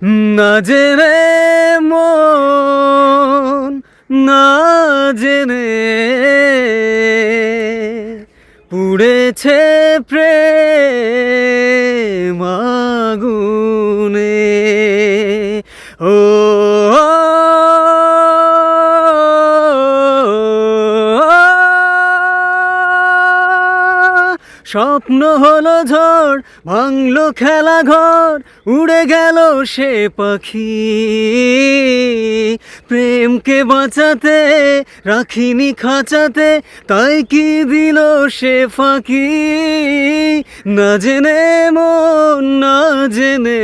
না জেনে মন, না জেনে পুড়েছে প্রেম আগুনে। ও স্বপ্ন হলো ঝড়, ভাঙলো খেলা ঘর, উড়ে গেল সে পাখি। প্রেমকে বাঁচাতে রাখিনি খাঁচাতে, তাই কি দিল সে ফাঁকি। না জেনে মন, না জেনে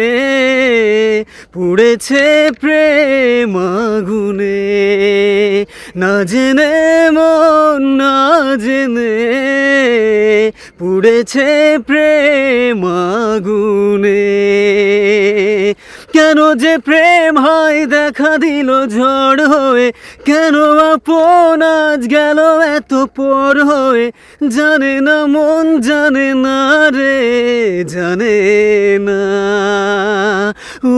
পুড়েছে প্রেম আগুনে। না জেনে মন, না জেনে পুড়েছে প্রেম আগুনে। কেন যে প্রেম হয় দেখা দিল ঝড় হয়ে, কেন আপন আজ গেল এত পর হয়ে। জানে না মন, জানে না রে, জানে না। ও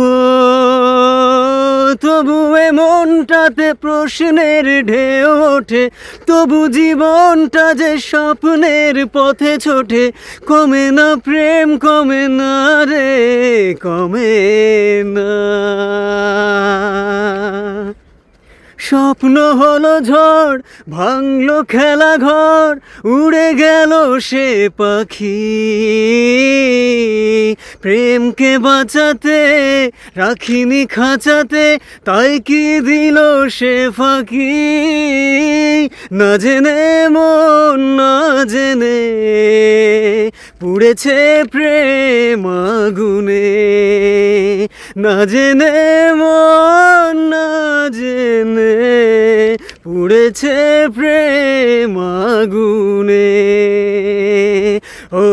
তবু এ মনটাতে প্রশ্নের ঢেউ ওঠে, তবু জীবনটা যে স্বপ্নের পথে ছোটে। কমে না প্রেম, কমে না রে, কমে না। স্বপ্ন হলো ঝড়, ভাঙলো খেলা ঘর, উড়ে গেল সে পাখি। প্রেমকে বাঁচাতে রাখিনি খাঁচাতে, তাই কি দিল সে ফাঁকি। না জেনে মন, না জেনে পুড়েছে প্রেম আগুনে। না জেনে মন, না জেনে পুড়েছে প্রেম আগুনে। ও